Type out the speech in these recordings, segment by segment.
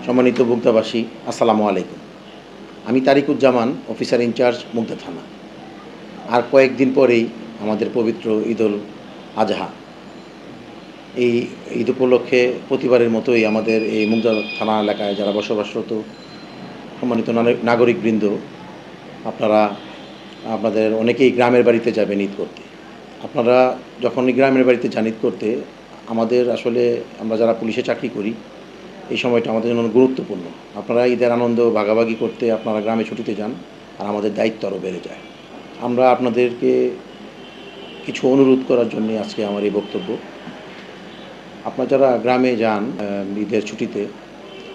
সম্মানিত মুগদাবাসী, আসসালামু আলাইকুম। আমি তারিকুজ্জামান, অফিসার ইনচার্জ মুগদা থানা। আর কয়েকদিন পরেই আমাদের পবিত্র ঈদুল আজহা। এই ঈদ উপলক্ষে প্রতিবারের মতোই আমাদের এই মুগদা থানা এলাকায় যারা বসবাসরত সম্মানিত নাগরিকবৃন্দ, আপনারা আপনাদের অনেকেই গ্রামের বাড়িতে যাবেন ঈদ করতে। আপনারা যখনই গ্রামের বাড়িতে যান ঈদ করতে, আমাদের আসলে আমরা যারা পুলিশে চাকরি করি, এই সময়টা আমাদের জন্য গুরুত্বপূর্ণ। আপনারা ঈদের আনন্দ ভাগাভাগি করতে আপনারা গ্রামে ছুটিতে যান, আর আমাদের দায়িত্ব আরও বেড়ে যায়। আমরা আপনাদেরকে কিছু অনুরোধ করার জন্য আজকে আমার এই বক্তব্য। আপনারা যারা গ্রামে যান ঈদের ছুটিতে,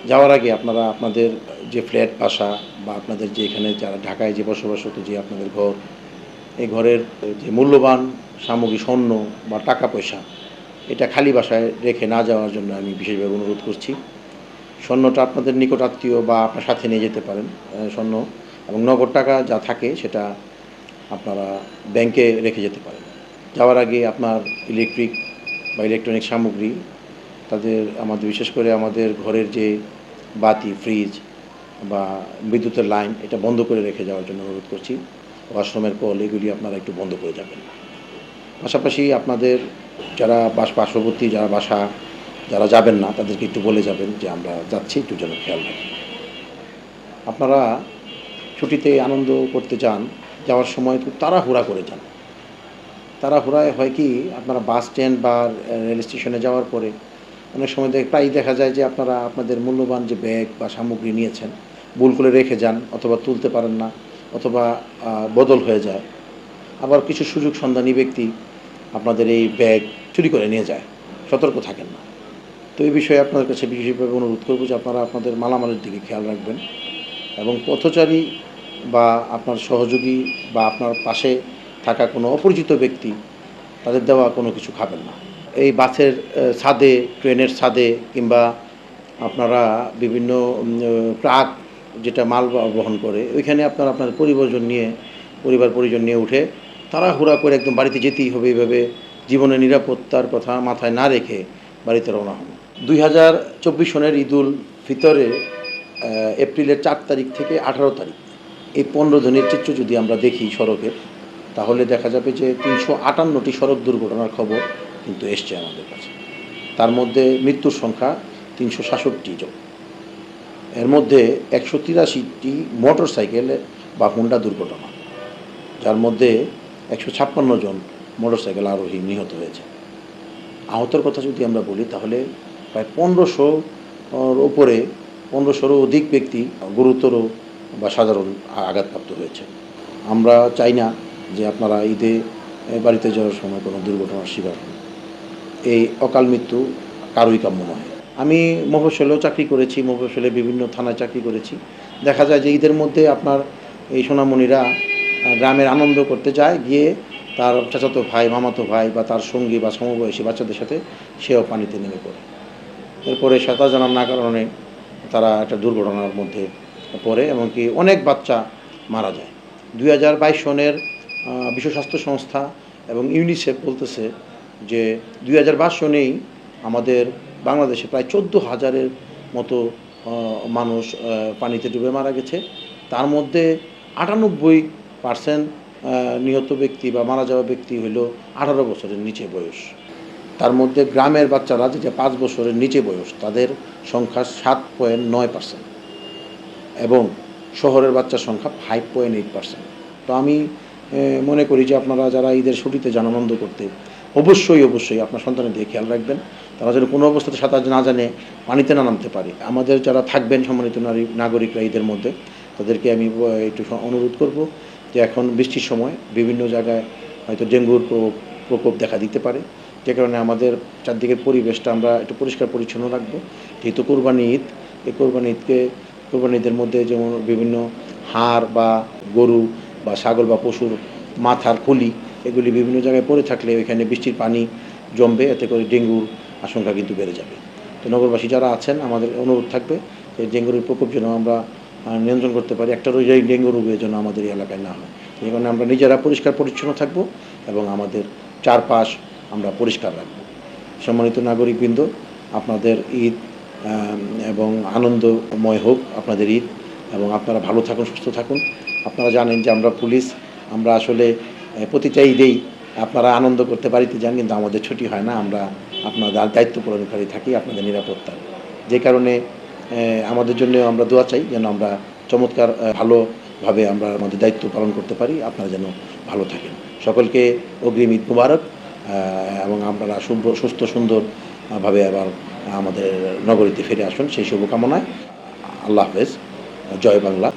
যাওয়ার আগে আপনারা আপনাদের যে ফ্ল্যাট বাসা বা আপনাদের যে এখানে যারা ঢাকায় যে বসবাসরত যে আপনাদের ঘর, এই ঘরের যে মূল্যবান সামগ্রী, স্বর্ণ বা টাকা পয়সা, এটা খালি বাসায় রেখে না যাওয়ার জন্য আমি বিশেষভাবে অনুরোধ করছি। স্বর্ণটা আপনাদের নিকট আত্মীয় বা আপনার সাথে নিয়ে যেতে পারেন স্বর্ণ, এবং নগদ টাকা যা থাকে সেটা আপনারা ব্যাংকে রেখে যেতে পারেন। যাওয়ার আগে আপনার ইলেকট্রিক বা ইলেকট্রনিক সামগ্রী, আমাদের বিশেষ করে আমাদের ঘরের যে বাতি, ফ্রিজ বা বিদ্যুতের লাইন, এটা বন্ধ করে রেখে যাওয়ার জন্য অনুরোধ করছি। ওয়াশরুমের কল, এগুলি আপনারা একটু বন্ধ করে যাবেন। পাশাপাশি আপনাদের যারা পার্শ্ববর্তী যারা বাসা যারা যাবেন না, তাদেরকে একটু বলে যাবেন যে আমরা যাচ্ছি, একটু যেন খেয়াল রাখি। আপনারা ছুটিতে আনন্দ করতে যান, যাওয়ার সময় খুব তাড়াহুড়া করে যান। তাড়াহুড়ায় হয় কি, আপনারা বাস স্ট্যান্ড বা রেল স্টেশনে যাওয়ার পরে অনেক সময় প্রায়ই দেখা যায় যে আপনারা আপনাদের মূল্যবান যে ব্যাগ বা সামগ্রী নিয়েছেন ভুল করে রেখে যান, অথবা তুলতে পারেন না, অথবা বদল হয়ে যায়। আবার কিছু সুযোগ সন্ধানী ব্যক্তি আপনাদের এই ব্যাগ চুরি করে নিয়ে যায়, সতর্ক থাকেন না। তো এই বিষয়ে আপনাদের কাছে বিশেষভাবে অনুরোধ করব যে আপনারা আপনাদের মালামালের দিকে খেয়াল রাখবেন, এবং পথচারী বা আপনার সহযোগী বা আপনার পাশে থাকা কোনো অপরিচিত ব্যক্তি তাদের দেওয়া কোনো কিছু খাবেন না। এই বাসের ছাদে, ট্রেনের ছাদে, কিংবা আপনারা বিভিন্ন ট্রাক যেটা মাল বহন করে, ওইখানে আপনারা আপনার পরিবার পরিজন নিয়ে উঠে তাড়াহুড়া করে একদম বাড়িতে যেতেই হবে, এইভাবে জীবনের নিরাপত্তার কথা মাথায় না রেখে বাড়িতে রওনা হন। 2024 সনের ঈদুল ফিতরে এপ্রিলের 4 তারিখ থেকে 18 তারিখ, এই 15 দিনের চিত্র যদি আমরা দেখি সড়কের, তাহলে দেখা যাবে যে 358টি সড়ক দুর্ঘটনার খবর কিন্তু এসছে আমাদের কাছে। তার মধ্যে মৃত্যুর সংখ্যা 366 জন। এর মধ্যে 183টি মোটর সাইকেল বা হোন্ডা দুর্ঘটনা, যার মধ্যে 156 জন মোটর সাইকেল আরোহী নিহত হয়েছে। আহতের কথা যদি আমরা বলি, তাহলে প্রায় 1500-র উপরে, 1500-রও অধিক ব্যক্তি গুরুতর বা সাধারণ আঘাতপ্রাপ্ত হয়েছে। আমরা চাই না যে আপনারা ঈদে বাড়িতে যাওয়ার সময় কোনো দুর্ঘটনার শিকার হন। এই অকাল মৃত্যু কারোই কাম্য নয়। আমি মফস্বলেও চাকরি করেছি, মফস্বলে বিভিন্ন থানায় চাকরি করেছি। দেখা যায় যে ঈদের মধ্যে আপনার এই সোনামণিরা গ্রামের আনন্দ করতে যায়, গিয়ে তার চাচাতো ভাই, মামাতো ভাই বা তার সঙ্গী বা সমবয়সী বাচ্চাদের সাথে সেও পানিতে নেমে পড়ে। এরপরে সাঁতার জানার না কারণে তারা একটা দুর্ঘটনার মধ্যে পড়ে, এমনকি অনেক বাচ্চা মারা যায়। 2022 সনের বিশ্ব স্বাস্থ্য সংস্থা এবং ইউনিসেফ বলতেছে যে 2022 সনেই আমাদের বাংলাদেশে প্রায় 14,000-এর মতো মানুষ পানিতে ডুবে মারা গেছে। তার মধ্যে 98% নিহত ব্যক্তি বা মারা যাওয়া ব্যক্তি হলো 18 বছরের নিচে বয়স। তার মধ্যে গ্রামের বাচ্চারা যেটা 5 বছরের নিচে বয়স, তাদের সংখ্যা 7.9%, এবং শহরের বাচ্চার সংখ্যা 5.8%। তো আমি মনে করি যে আপনারা যারা ঈদের ছুটিতে যান আনন্দ করতে, অবশ্যই আপনার সন্তানের দিকে খেয়াল রাখবেন। তারা যেন কোনো অবস্থাতে সাঁতার না জানে পানিতে না নামতে পারে। আমাদের যারা থাকবেন সম্মানিত নাগরিকরা ঈদের মধ্যে, তাদেরকে আমি একটু অনুরোধ করব যে এখন বৃষ্টির সময় বিভিন্ন জায়গায় হয়তো ডেঙ্গুর প্রকোপ দেখা দিতে পারে, যে কারণে আমাদের চারদিকের পরিবেশটা আমরা একটু পরিষ্কার পরিচ্ছন্ন রাখবো। যেহেতু কোরবানি ঈদ, এই কোরবানি ঈদের মধ্যে যেমন বিভিন্ন হাড় বা গরু বা ছাগল বা পশুর মাথার খুলি, এগুলি বিভিন্ন জায়গায় পড়ে থাকলে ওইখানে বৃষ্টির পানি জমবে, এতে করে ডেঙ্গুর আশঙ্কা কিন্তু বেড়ে যাবে। তো নগরবাসী যারা আছেন, আমাদের অনুরোধ থাকবে যে ডেঙ্গুর প্রকোপ যেন আমরা নিয়ন্ত্রণ করতে পারি, একটা ডেঙ্গু রোগের জন্য আমাদের এই এলাকায় না হয়। এই কারণে আমরা নিজেরা পরিষ্কার পরিচ্ছন্ন থাকবো এবং আমাদের চারপাশ আমরা পরিষ্কার রাখব। সম্মানিত নাগরিকবৃন্দ, আপনাদের ঈদ এবং আনন্দময় হোক আপনাদের ঈদ, এবং আপনারা ভালো থাকুন, সুস্থ থাকুন। আপনারা জানেন যে আমরা পুলিশ, আমরা আসলে প্রতিটা ঈদেই আপনারা আনন্দ করতে বাড়িতে যান, কিন্তু আমাদের ছুটি হয় না। আমরা আপনাদের দায়িত্ব পালনকারী থাকি আপনাদের নিরাপত্তার। যে কারণে আমাদের জন্য আমরা দোয়া চাই যেন আমরা চমৎকার ভালোভাবে আমরা আমাদের দায়িত্ব পালন করতে পারি। আপনারা যেন ভালো থাকেন। সকলকে অগ্রিম ঈদ মুবারক, এবং আপনারা সুস্থ সুন্দরভাবে আবার আমাদের নগরীতে ফিরে আসুন সেই শুভকামনায়। আল্লাহ হাফেজ। জয় বাংলা।